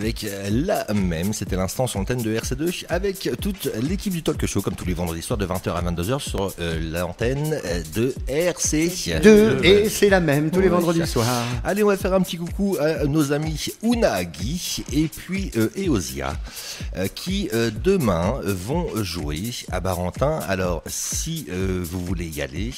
Avec la même, c'était l'instant sur l'antenne de RC2 avec toute l'équipe du Talk Show comme tous les vendredis soirs de 20h à 22h sur l'antenne de RC2 et c'est la même tous les vendredis soirs. Allez, on va faire un petit coucou à nos amis Unagi et puis Eosia qui demain vont jouer à Barentin. Alors si vous voulez y aller,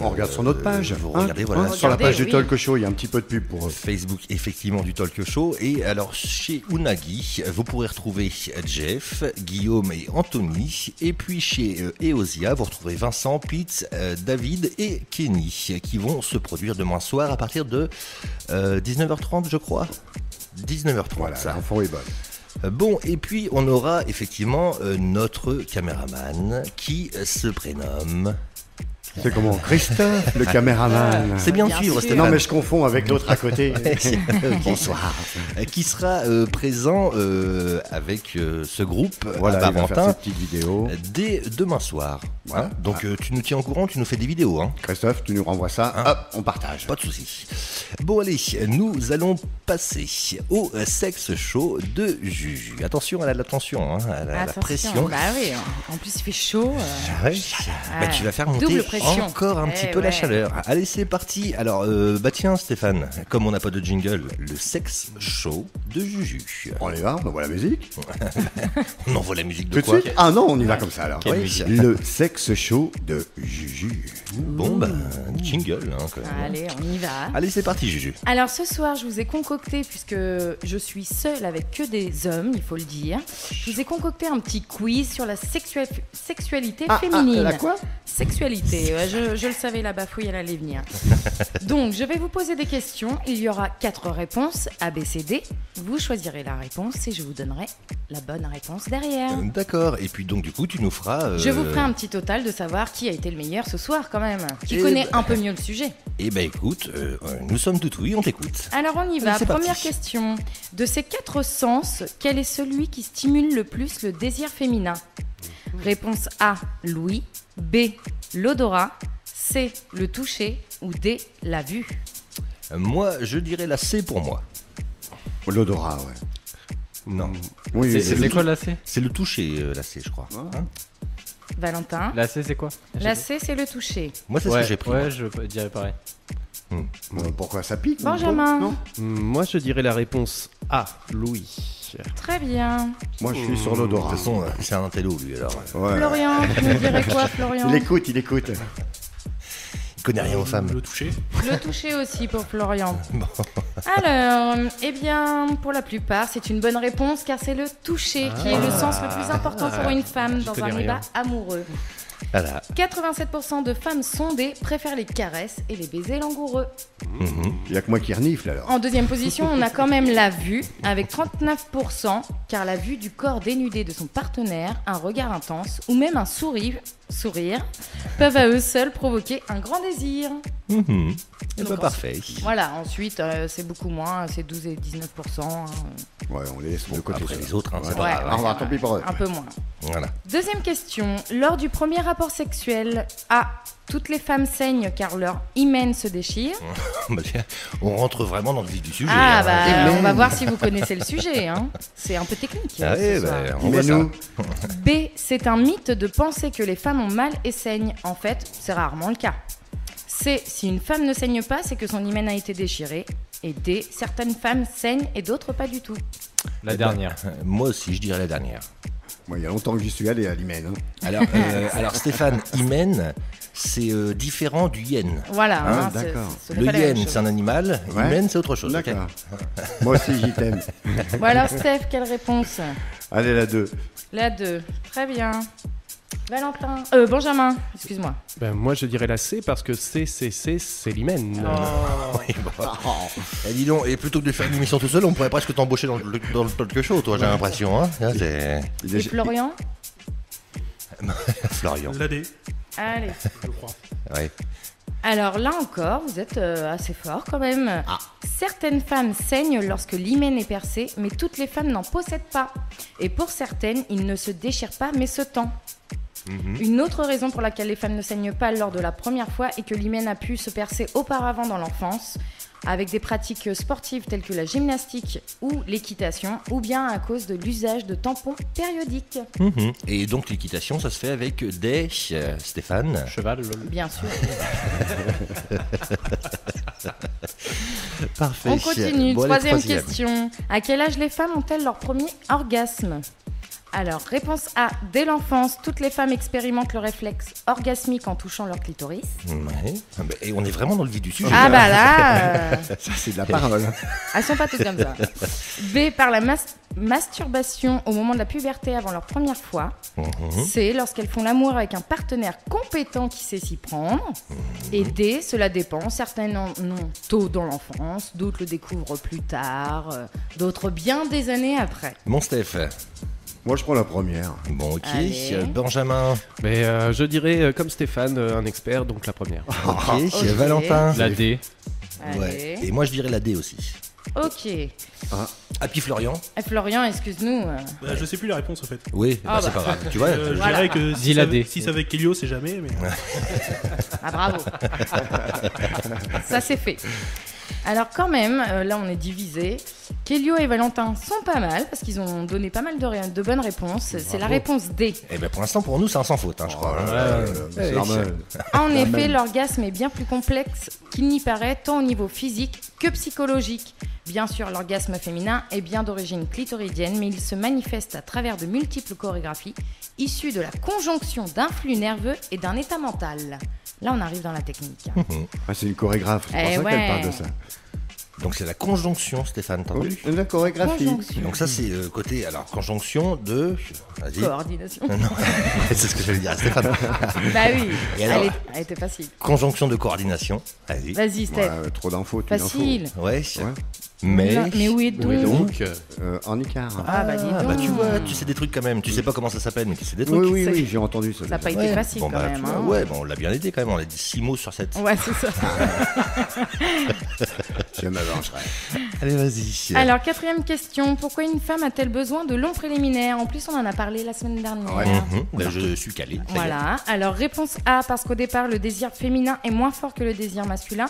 on regarde sur notre page. Vous regardez, voilà, sur la page du Talk Show, il y a un petit peu de pub pour Facebook effectivement du Talk Show. Et alors chez Unagi, vous pourrez retrouver Jeff, Guillaume et Anthony. Et puis chez Eosia, vous retrouverez Vincent, Pete, David et Kenny qui vont se produire demain soir à partir de 19h30 je crois. 19h30 voilà, ça. L'enfant est bonne. Bon, et puis on aura effectivement notre caméraman qui se prénomme... C'est comment Christophe, le caméraman. C'est bien de suivre, Stéphane. Non, mais je confonds avec l'autre à côté. Bonsoir. Qui sera présent avec ce groupe voilà, à il va faire Barentin ses petites vidéos dès demain soir. Voilà. Hein, donc tu nous tiens au courant, tu nous fais des vidéos. Hein. Christophe, tu nous renvoies ça, hop, on partage. Pas de soucis. Bon allez, nous allons passer au sexe show de Juju. Attention, elle a de l'attention, hein, elle a la pression. Bah oui, en plus il fait chaud. Ouais. Bah, tu vas faire monter encore un petit peu la chaleur. Allez, c'est parti. Alors, bah tiens Stéphane, comme on n'a pas de jingle, le sexe show de Juju. On y va, on envoie la musique. On envoie la musique de tout de quoi suite. Ah non, on y va comme ça alors. Oui. Le sexe show de Juju. Bon bah, jingle. Hein, quand même. Allez, on y va. Allez, c'est parti Juju. Alors ce soir, je vous ai concocté, puisque je suis seule avec que des hommes, il faut le dire, je vous ai concocté un petit quiz sur la sexualité féminine. La quoi? Sexualité, ouais, je le savais, la bafouille, elle allait venir. Donc, je vais vous poser des questions. Il y aura 4 réponses, A, B, C, D. Vous choisirez la réponse et je vous donnerai la bonne réponse derrière. D'accord, et puis donc du coup, tu nous feras... Je vous ferai un petit total de savoir qui a été le meilleur ce soir quand même. Qui Et connaît un peu mieux le sujet. Eh ben écoute, nous sommes tout oui, on t'écoute. Alors on y va, C'est première parti. question. De ces 4 sens, quel est celui qui stimule le plus le désir féminin? Réponse A, l'ouïe. B, l'odorat. C, le toucher. Ou D, la vue. Moi, je dirais la C pour moi. L'odorat, ouais. Non. Oui, C'est quoi la C? C'est le toucher, la C, je crois. Hein Valentin. La C c'est quoi? La C, c'est le toucher. Moi, c'est ce que j'ai pris. Ouais, je dirais pareil. pourquoi ça pique? Benjamin. Non. Moi, je dirais la réponse A, Louis. Très bien. Moi, je suis sur De l'odorat. toute façon, c'est un intello, lui, alors. Ouais. Florian, tu nous dirais quoi, Florian? Il écoute. Il connaît rien aux femmes. Le toucher? Le toucher aussi pour Florian. Alors, eh bien, pour la plupart, c'est une bonne réponse car c'est le toucher qui est le sens le plus important pour une femme dans un connais débat rien. amoureux. Voilà. 87% de femmes sondées préfèrent les caresses et les baisers langoureux. Il n'y a que moi qui renifle alors. En deuxième position, on a quand même la vue avec 39%, car la vue du corps dénudé de son partenaire, un regard intense ou même un sourire peuvent à eux seuls provoquer un grand désir. Eh ben, parfait. Voilà, ensuite, c'est beaucoup moins, c'est 12 et 19%. Ouais, on les laisse de côté. Après les autres, hein, c'est Ouais, pas grave. Au revoir, tant pis pour eux. Un peu moins. Voilà. Deuxième question. Lors du premier rapport sexuel, A. Toutes les femmes saignent car leur hymen se déchire. Bah, tiens, on rentre vraiment dans le vif du sujet. Ah, hein. bah, on va voir si vous connaissez le sujet. Hein. C'est un peu technique. Ah, ce oui, soir. bah, on voit ça. nous. B. C'est un mythe de penser que les femmes ont mal et saignent. En fait, c'est rarement le cas. C. Si une femme ne saigne pas, c'est que son hymen a été déchiré. Et D. Certaines femmes saignent et d'autres pas du tout. La dernière. Moi aussi, je dirais la dernière. Moi, il y a longtemps que j'y suis allé à l'hymen. Hein. Alors Stéphane, hymen, c'est différent du yen. Voilà. Ah, hein, d'accord. ce Le n'est pas la même yen, chose. c'est un animal. Ouais. Hymen, c'est autre chose. ok D'accord. Moi aussi, j'y t'aime. Bon alors Steph, quelle réponse? Allez, la 2. La 2. Très bien. Valentin. Benjamin, excuse-moi. Ben, moi, je dirais la C parce que C, c'est l'hymen. Oui, bon. Dis donc, et plutôt que de faire une émission tout seul, on pourrait presque t'embaucher dans le talk show, toi, j'ai l'impression. Hein. C'est Et Florian? Florian. La D. Allez. Je crois. Ouais. Alors là encore, vous êtes assez fort quand même. Certaines femmes saignent lorsque l'hymen est percé, mais toutes les femmes n'en possèdent pas. Et pour certaines, il ne se déchire pas, mais se tend. Une autre raison pour laquelle les femmes ne saignent pas lors de la première fois est que l'hymen a pu se percer auparavant dans l'enfance. avec des pratiques sportives telles que la gymnastique ou l'équitation, ou bien à cause de l'usage de tampons périodiques. Et donc l'équitation, ça se fait avec des Stéphane. Cheval, lol. Bien sûr. Parfait. On continue. Bon, allez, Troisième question. À quel âge les femmes ont-elles leur premier orgasme ? Alors, réponse A. Dès l'enfance, toutes les femmes expérimentent le réflexe orgasmique en touchant leur clitoris. Ouais. Ah bah, et on est vraiment dans le vif du sujet. Ah bah là, Ça, c'est de la parole. elles sont pas toutes comme ça. B. Par la masturbation au moment de la puberté avant leur première fois. C. Lorsqu'elles font l'amour avec un partenaire compétent qui sait s'y prendre. Et D. Cela dépend. Certaines en ont tôt dans l'enfance, d'autres le découvrent plus tard, d'autres bien des années après. Mon Steph. Moi, je prends la première. Bon, ok. Allez. Benjamin. Mais je dirais, comme Stéphane, un expert, donc la première. Ok. Ok. Valentin. La D. Ouais. Allez. Et moi, je dirais la D aussi. Ok. Ah, puis Florian. Eh, Florian, excuse-nous. Je sais plus la réponse en fait. Oui, Ah c'est bah. pas grave. Tu vois. Je Voilà. dirais que Dis la D. si c'est avec Kelio, c'est jamais. Mais... Ah bravo. Ça c'est fait. Alors quand même, là on est divisés. Kelio et Valentin sont pas mal parce qu'ils ont donné pas mal de bonnes réponses. C'est la réponse D. Eh ben pour l'instant, pour nous, c'est un sans faute, je crois. C'est normal. En effet, l'orgasme est bien plus complexe qu'il n'y paraît, tant au niveau physique que psychologique. Bien sûr, l'orgasme féminin est bien d'origine clitoridienne, mais il se manifeste à travers de multiples chorégraphies issues de la conjonction d'un flux nerveux et d'un état mental. Là, on arrive dans la technique. Ah, c'est une chorégraphe, c'est pour Eh ça ouais. qu'elle parle de ça. Donc c'est la conjonction, Stéphane, t'as entendu? La chorégraphie. Conjonction. Donc ça, c'est côté, alors, conjonction de... Vas-y. Coordination. Non, c'est ce que j'allais dire à Stéphane. Bah oui, Et alors elle était facile. Conjonction de coordination. Vas-y. Vas-y, Steph. Ouais, trop d'infos, tu Facile. Ouais. Ouais. Mais... Mais où est Oui, donc donc, En écart. Ah bah dis donc. Bah tu vois, tu sais des trucs quand même. Tu sais pas comment ça s'appelle, mais tu sais des trucs. Oui, oui, c'est- oui, j'ai entendu ça. Ça n'a pas été Ouais. facile Bon, quand bah, même. tu vois, Hein. ouais, bon, on l'a bien aidé quand même. On a dit 6 mots sur 7. Ouais, c'est ça. Je m'avancerai. Allez, vas-y. Alors, quatrième question. Pourquoi une femme a-t-elle besoin de longs préliminaires ? En plus, on en a parlé la semaine dernière. Ouais. Bah, je suis calé. Ça y est. Voilà. Alors, réponse A, parce qu'au départ, le désir féminin est moins fort que le désir masculin.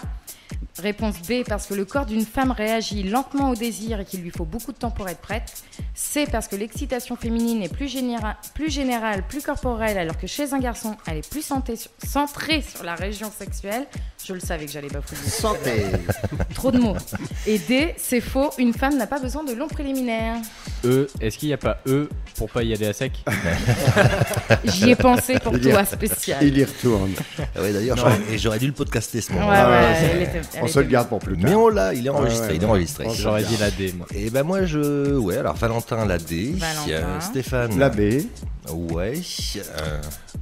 Réponse B, parce que le corps d'une femme réagit lentement au désir et qu'il lui faut beaucoup de temps pour être prête. C, parce que l'excitation féminine est plus générale, plus corporelle, alors que chez un garçon, elle est plus centrée sur la région sexuelle. Je le savais que j'allais bafouiller. Santé. Trop de mots. Et D, c'est faux, une femme n'a pas besoin de longs préliminaires. E. Est-ce qu'il n'y a pas E pour pas y aller à sec? J'y ai pensé pour Il y a- toi, spécial. Il y retourne. Ah ouais, d'ailleurs, j'aurais dû le podcaster ce Ouais, moment. ouais, ouais, elle était- elle On se était- le garde pour plus tard. Mais on l'a, il est enregistré, ouais, il est enregistré. ouais. J'aurais dit la D, moi. Et ben moi ouais, alors Valentin la D, Valentin. Stéphane La B. ouais,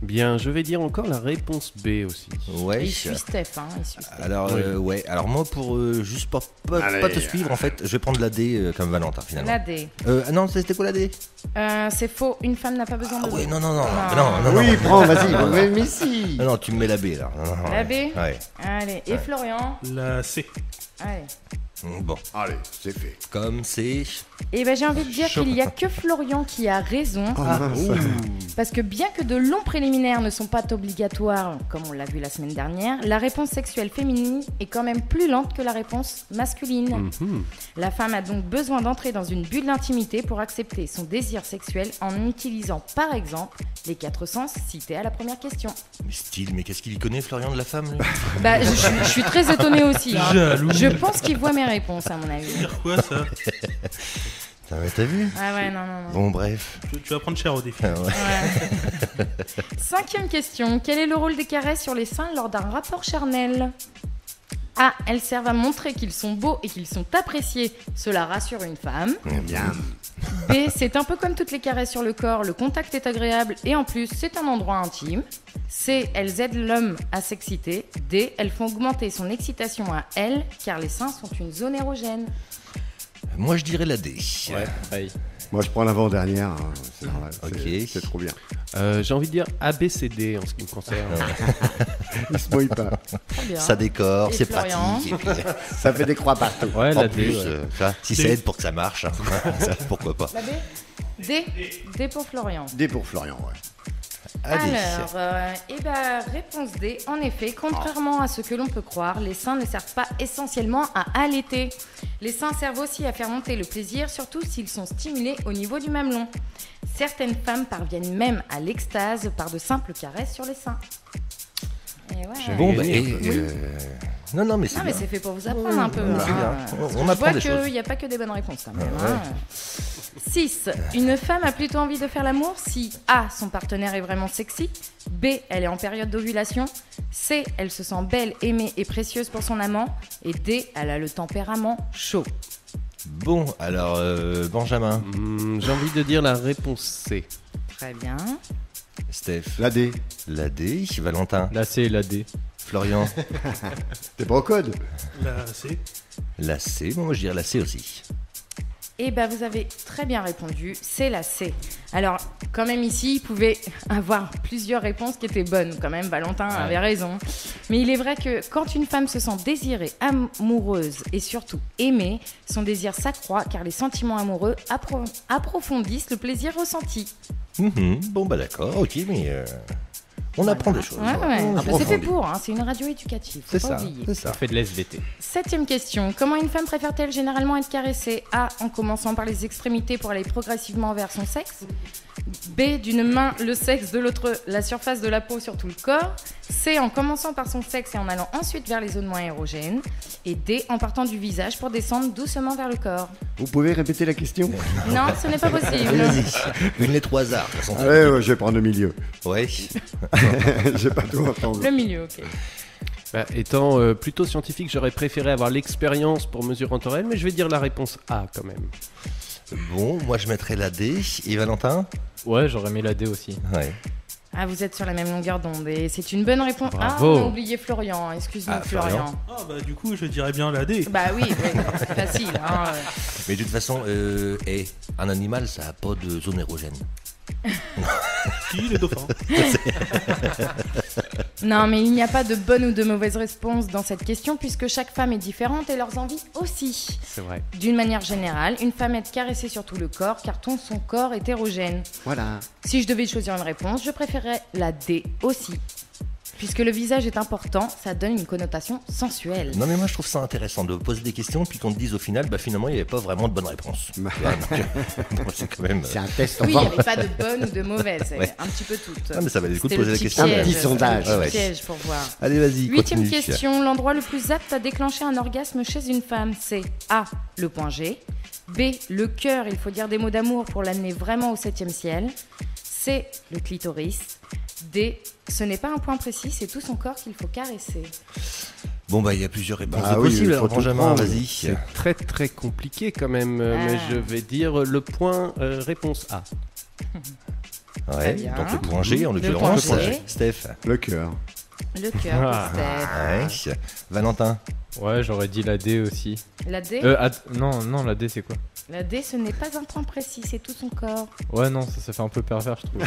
bien, je vais dire encore la réponse B aussi. ouais. Il suit Steph, hein, il suit Steph. Alors ouais, alors moi pour juste pas Allez. te suivre en fait, je vais prendre la D comme Valentin finalement. La D. Non, c'était quoi la D? C'est faux, une femme n'a pas besoin Ah de... ouais, non non non, Ah. non, non, Oui, non. prends, vas-y. Mais si. Non, non, tu me mets la B là. Non, non, La ouais. B Ouais. Allez, et Florian La C. Allez. Bon, Allez, c'est fait. comme c'est Et ben j'ai envie de dire qu'il n'y a que Florian qui a raison. Parce que bien que de longs préliminaires ne sont pas obligatoires, comme on l'a vu la semaine dernière, la réponse sexuelle féminine est quand même plus lente que la réponse masculine. La femme a donc besoin d'entrer dans une bulle d'intimité pour accepter son désir sexuel en utilisant par exemple les 4 sens cités à la première question. style, mais qu'est-ce qu'il y connaît Florian de la femme lui? Bah, je suis très étonnée aussi. Hein. Jaloux. Je pense qu'il voit mes réponses à mon avis. Dire quoi ça? Ah ouais, t'as vu? Ah ouais, non, non, non. Bon bref. Tu vas prendre cher au défi. Ah ouais. Ouais. Cinquième question. Quel est le rôle des caresses sur les seins lors d'un rapport charnel? A. Elles servent à montrer qu'ils sont beaux et qu'ils sont appréciés. Cela rassure une femme. Bien. B. C'est un peu comme toutes les caresses sur le corps. Le contact est agréable et en plus, c'est un endroit intime. C. Elles aident l'homme à s'exciter. D. Elles font augmenter son excitation à elle car les seins sont une zone érogène. Moi je dirais la D. Ouais, pareil. Moi, je prends l'avant-dernière. Hein. C'est normal. Ok. C'est trop bien. J'ai envie de dire ABCD en ce qui me concerne. Il se mouille pas. Très bien. Ça décore, Et c'est Florian pratique. Et puis, Ça fait des croix partout. Ouais, en la D. plus, ouais. tu vois, si ça aide pour que ça marche, hein, ça, pourquoi pas. La B. D. D pour Florian. D pour Florian, ouais. Allez. Alors, réponse D. En effet, contrairement à ce que l'on peut croire, les seins ne servent pas essentiellement à allaiter. Les seins servent aussi à faire monter le plaisir, surtout s'ils sont stimulés au niveau du mamelon. Certaines femmes parviennent même à l'extase par de simples caresses sur les seins. Et ouais. Bon, bah, gagné, non, mais c'est Non, mais bien. c'est fait pour vous apprendre un peu. c'est bien. On Je apprend vois des choses. qu'il n'y a pas que des bonnes réponses quand même. Ouais. 6. Une femme a plutôt envie de faire l'amour si A. Son partenaire est vraiment sexy, B. Elle est en période d'ovulation, C. Elle se sent belle, aimée et précieuse pour son amant, et D. Elle a le tempérament chaud. Bon, alors, Benjamin, J'ai envie de dire la réponse C. Très bien. Steph, La D. la D, Valentin, La C et la D. Florian, T'es pas au code. La C. la C. Bon, moi, je dirais la C aussi. Eh bien, vous avez très bien répondu, c'est la C. Alors, quand même ici, il pouvait avoir plusieurs réponses qui étaient bonnes. Quand même, Valentin avait raison. Mais il est vrai que quand une femme se sent désirée, amoureuse et surtout aimée, son désir s'accroît car les sentiments amoureux approfondissent le plaisir ressenti. Bon, bah d'accord, ok, mais on apprend des choses. Ouais. On C'est fait approfondit. pour, hein, c'est une radio éducative, faut C'est pas ça, oublier. c'est ça. On fait de l'SVT. 7e question. Comment une femme préfère-t-elle généralement être caressée? A. En commençant par les extrémités pour aller progressivement vers son sexe. B. D'une main le sexe, de l'autre la surface de la peau sur tout le corps. C. En commençant par son sexe et en allant ensuite vers les zones moins érogènes. Et D. En partant du visage pour descendre doucement vers le corps. Vous pouvez répéter la question? Non, ce n'est pas possible. Vas-y, une lettre au hasard. De toute façon. Ah ouais, je vais prendre le milieu. Ouais. J'ai pas tout entendu. Le milieu, ok. Bah, étant plutôt scientifique, j'aurais préféré avoir l'expérience pour mesurer en temps réel, mais je vais dire la réponse A quand même. Bon, moi, je mettrais la D. Et Valentin? Ouais, j'aurais mis la D aussi. Ouais. Ah, vous êtes sur la même longueur d'onde et c'est une bonne réponse. Bravo. Ah, on a oublié Florian. Excuse-nous, Ah, Florian. Florian. Ah bah du coup je dirais bien la D. Bah oui, c'est facile. Hein. Mais de toute façon, un animal, ça n'a pas de zone érogène. Si, les dauphins. Non, mais il n'y a pas de bonne ou de mauvaise réponse dans cette question puisque chaque femme est différente et leurs envies aussi. C'est vrai. D'une manière générale, une femme est caressée sur tout le corps car son corps est érogène. Voilà. Si je devais choisir une réponse, je préférerais la D aussi. Puisque le visage est important, ça donne une connotation sensuelle. Non, mais moi, je trouve ça intéressant de poser des questions puis qu'on te dise au final, bah finalement, il n'y avait pas vraiment de bonne réponse. Bah. Bon, c'est quand même. C'est un test Oui, il n'y enfant. avait pas de bonne ou de mauvaise, Ouais. un petit peu toutes. Ah, mais ça valait le coup de C'était poser la petit question. piège, Un petit c'était le sondage. petit Ouais, ouais. piège pour voir. Allez, vas-y, 8e continue. question. L'endroit le plus apte à déclencher un orgasme chez une femme, c'est A. Le point G. B. Le cœur, il faut dire des mots d'amour pour l'amener vraiment au 7e ciel. C. Le clitoris. D. Ce n'est pas un point précis, c'est tout son corps qu'il faut caresser. Bon, bah, il y a plusieurs réponses Ah oui, possibles. il faut Alors, tout Benjamin, prendre. vas-y. C'est très très compliqué quand même, mais Ah. je vais dire le point réponse A. Ouais, bien. donc le point G en Le l'occurrence. point G. Steph. Le cœur. Le cœur, Ah. de Steph. Ouais. Valentin. Ouais, j'aurais dit la D aussi. La D. Non, la D c'est quoi? La D, ce n'est pas un point précis, c'est tout son corps. Ouais, non, ça fait un peu pervers, je trouve.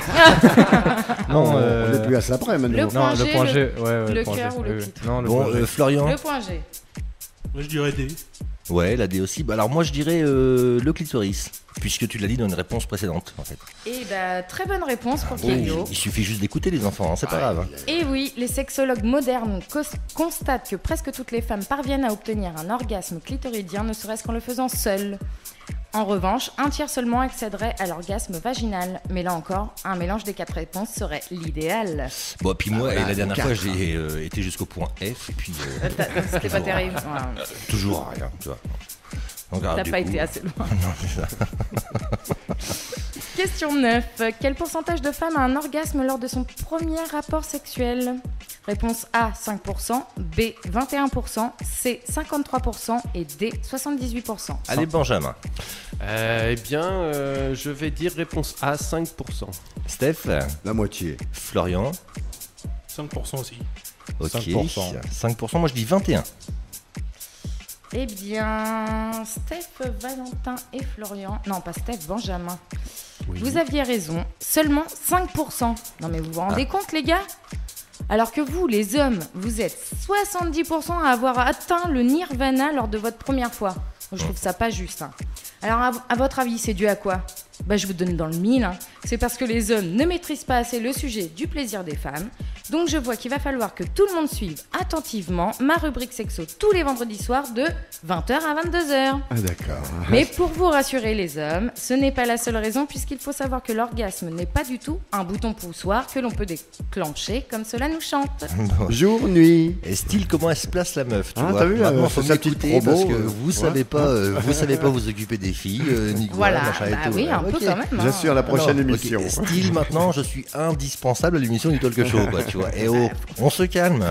Non, Non, on n'est plus à ça près maintenant. Le Non, point le G, point le- G, ouais, le point cœur G, ou le oui, oui. clitoris. Non, le Bon, point G. Florian. Le point G. Moi je dirais D. Ouais, la D aussi. Bah, alors, moi, je dirais le clitoris. Puisque tu l'as dit dans une réponse précédente, en fait. Et bah, très bonne réponse pour Oui, Kyo. il suffit juste d'écouter les enfants, hein, c'est pas grave. Et oui, les sexologues modernes constatent que presque toutes les femmes parviennent à obtenir un orgasme clitoridien, ne serait-ce qu'en le faisant seul. En revanche, un tiers seulement accéderait à l'orgasme vaginal. Mais là encore, un mélange des 4 réponses serait l'idéal. Bon, puis moi, voilà, et la dernière donc fois, quatre. j'ai été jusqu'au point F, et puis C'était pas toujours terrible. Ouais. toujours rien, tu vois. Donc, alors, T'as du pas coup- été assez loin. Non, c'est ça. Question 9. Quel pourcentage de femmes a un orgasme lors de son premier rapport sexuel? Réponse A, 5%, B, 21%, C, 53% et D, 78%. Allez, Benjamin. Eh bien, je vais dire réponse A, 5%. Steph, La moitié. Florian, 5% aussi. ok. 5%. 5%, moi je dis 21. Eh bien, Steph, Valentin et Florian... Non, pas Steph, Benjamin. Vous aviez raison. Seulement 5%. Non mais vous vous rendez compte, les gars? Alors que vous, les hommes, vous êtes 70% à avoir atteint le nirvana lors de votre première fois. Je trouve ça pas juste. Hein. Alors, à votre avis, c'est dû à quoi ? Je vous donne dans le mille. C'est parce que les hommes ne maîtrisent pas assez le sujet du plaisir des femmes. Donc, je vois qu'il va falloir que tout le monde suive attentivement ma rubrique sexo tous les vendredis soirs de 20h à 22h. Ah, d'accord. Mais pour vous rassurer les hommes, ce n'est pas la seule raison puisqu'il faut savoir que l'orgasme n'est pas du tout un bouton poussoir que l'on peut déclencher comme cela nous chante. Jour, nuit. Et style, comment elle se place la meuf, tu vois. T'as vu, Maintenant, c'est faut sa petite m'écouter promo, parce que vous savez pas, vous occuper des filles, ni quoi, Voilà, machin et tout. oui, un peu Ok. quand même. hein. J'assure la prochaine Alors, ok, émission. Style, maintenant, je suis indispensable à l'émission du Talk Show, quoi, tu vois. Et oh, on se calme. Hein,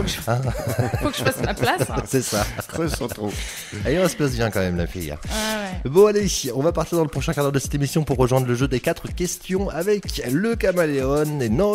Faut que je fasse ma place. hein. c'est ça. Creuse sans trop. Allez, on se place bien quand même, la fille. Ah ouais. Bon, allez, on va partir dans le prochain quart d'heure de cette émission pour rejoindre le jeu des 4 questions avec le caméléon et non.